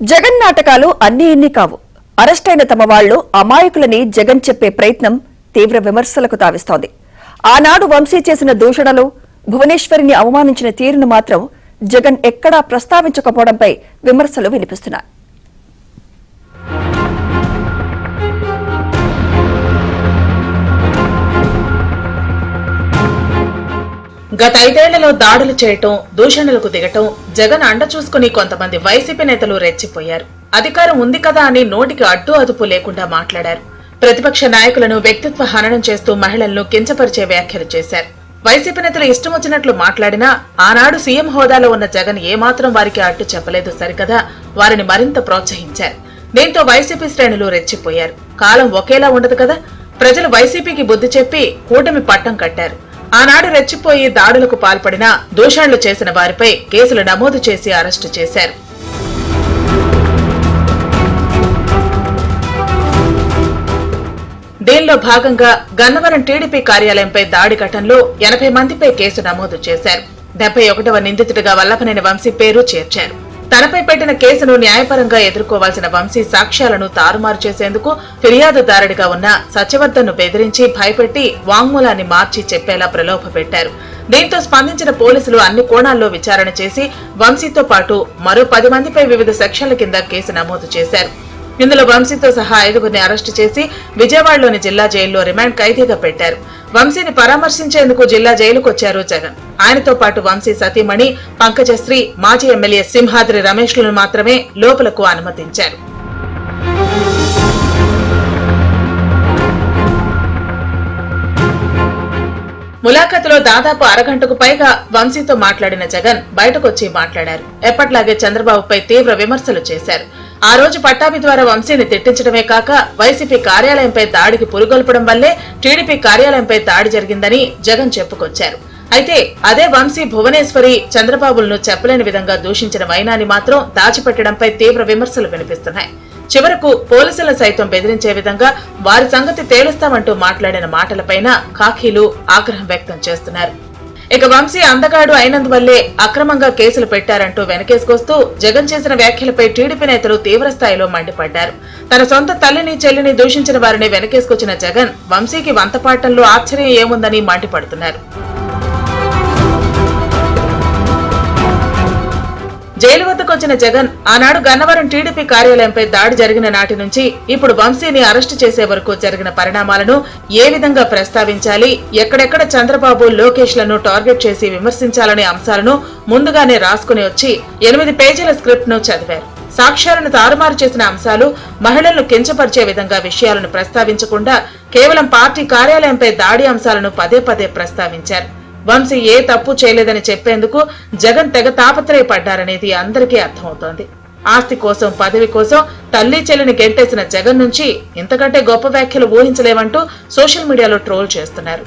జగన్ నాటకాలు అన్ని ఇన్ని కావు. అరెస్టైన తమ వాళ్లు అమాయకులని జగన్ చెప్పే ప్రయత్నం తీవ్ర విమర్శలకు తావిస్తోంది. ఆనాడు వంశీ చేసిన దూషణలు, భువనేశ్వరిని అవమానించిన తీరును మాత్రం జగన్ ఎక్కడా ప్రస్తావించకపోవడంపై విమర్శలు వినిపిస్తున్నాయి. గత 5 ఏళ్లలో దాడులు చేయటం, దూషణలకు దిగటం జగన్ అండ చూసుకుని కొంతమంది వైసీపీ నేతలు రెచ్చిపోయారు. అధికారం ఉంది కదా అని నోటికి అడ్డు అదుపు లేకుండా మాట్లాడారు. ప్రతిపక్ష నాయకులను వ్యక్తిత్వ హననం చేస్తూ మహిళలను కించపరిచే వ్యాఖ్యలు చేశారు. వైసీపీ నేతలు ఇష్టం వచ్చినట్లు మాట్లాడినా ఆనాడు సీఎం హోదాలో ఉన్న జగన్ ఏమాత్రం వారికి అడ్డు చెప్పలేదు సరికదా, వారిని మరింత ప్రోత్సహించారు. దీంతో వైసీపీ శ్రేణులు రెచ్చిపోయారు. కాలం ఒకేలా ఉండదు కదా, ప్రజలు వైసీపీకి బుద్ధి చెప్పి కూటమి పట్టం కట్టారు. ఆనాడు రెచ్చిపోయి దాడులకు పాల్పడిన, దూషణలు చేసిన వారిపై కేసులు నమోదు చేసి అరెస్టు చేశారు. దీనిలో భాగంగా గన్నవరం టీడీపీ కార్యాలయంపై దాడి ఘటనలో 80 మందిపై కేసు నమోదు చేశారు. 71వ నిందితుడిగా వల్లభనేని వంశీ పేరు చేర్చారు. తనపై పెట్టిన కేసును న్యాయపరంగా ఎదుర్కోవాల్సిన వంశీ సాక్ష్యాలను తారుమారు చేసేందుకు ఫిర్యాదుదారుడిగా ఉన్న సత్యవర్ధన్ను బెదిరించి భయపెట్టి వాంగ్మూలాన్ని మార్చి చెప్పేలా ప్రలోభ పెట్టారు. దీంతో స్పందించిన పోలీసులు అన్ని కోణాల్లో విచారణ చేసి వంశీతో పాటు మరో 10 మందిపై వివిధ సెక్షన్ల కింద కేసు నమోదు చేశారు. ఇందులో వంశీతో సహా 5గురిని అరెస్టు చేసి విజయవాడలోని జిల్లా జైల్లో రిమాండ్ ఖైదీగా పెట్టారు. వంశీని పరామర్శించేందుకు జిల్లా జైలుకొచ్చారు జగన్. ఆయనతో పాటు వంశీ సతీమణి పంకజశ్రీ, మాజీ ఎమ్మెల్యే సింహాద్రి రమేష్లను మాత్రమే లోపలకు అనుమతించారు. ములాఖతులో దాదాపు అరగంటకు పైగా వంశీతో మాట్లాడిన జగన్ బయటకొచ్చి మాట్లాడారు. ఎప్పట్లాగే చంద్రబాబుపై తీవ్ర విమర్శలు చేశారు. ఆ రోజు పట్టాభి ద్వారా వంశీని తిట్టించడమే కాక వైసీపీ కార్యాలయంపై దాడికి పురుగొల్పడం వల్లే టీడీపీ కార్యాలయంపై దాడి జరిగిందని జగన్ చెప్పుకొచ్చారు. అయితే అదే వంశీ భువనేశ్వరి, చంద్రబాబులను చెప్పలేని విధంగా దూషించిన వైనాన్ని మాత్రం దాచిపెట్టడంపై తీవ్ర విమర్శలు వినిపిస్తున్నాయి. చివరకు పోలీసులను సైతం బెదిరించే విధంగా వారి సంగతి తేలుస్తామంటూ మాట్లాడిన మాటలపైన ఖాకీలు ఆగ్రహం వ్యక్తం చేస్తున్నారు. ఇక వంశీ అందగాడు అయినందువల్లే అక్రమంగా కేసులు పెట్టారంటూ వెనకేసుకొస్తూ జగన్ చేసిన వ్యాఖ్యలపై టీడీపీ నేతలు తీవ్రస్థాయిలో మండిపడ్డారు. తన సొంత తల్లిని, చెల్లిని దూషించిన వారిని వెనకేసుకొచ్చిన జగన్ వంశీకి వంతపాటంలో ఆశ్చర్యం ఏముందని మండిపడుతున్నారు. జైలు వద్దకొచ్చిన జగన్ ఆనాడు గన్నవరం టీడీపీ కార్యాలయంపై దాడి జరిగిన నాటి నుంచి ఇప్పుడు వంశీని అరెస్టు చేసే వరకు జరిగిన పరిణామాలను ఏ విధంగా ప్రస్తావించాలి, ఎక్కడెక్కడ చంద్రబాబు, లోకేష్ లను టార్గెట్ చేసి విమర్శించాలనే అంశాలను ముందుగానే రాసుకుని వచ్చి 8 పేజీల స్క్రిప్ట్ ను చదివారు. సాక్ష్యాలను తారుమారు చేసిన అంశాలు, మహిళలను కించపరిచే విధంగా విషయాలను ప్రస్తావించకుండా కేవలం పార్టీ కార్యాలయంపై దాడి అంశాలను పదే పదే ప్రస్తావించారు. వంశీ ఏ తప్పు చేయలేదని చెప్పేందుకు జగన్ తెగ తాపత్రయపడ్డారనేది అందరికీ అర్థమవుతోంది. ఆస్తి కోసం, పదవి కోసం తల్లి, చెల్లిని గెంటేసిన జగన్ నుంచి ఇంతకంటే గొప్ప వ్యాఖ్యలు ఊహించలేమంటూ సోషల్ మీడియాలో ట్రోల్ చేస్తున్నారు.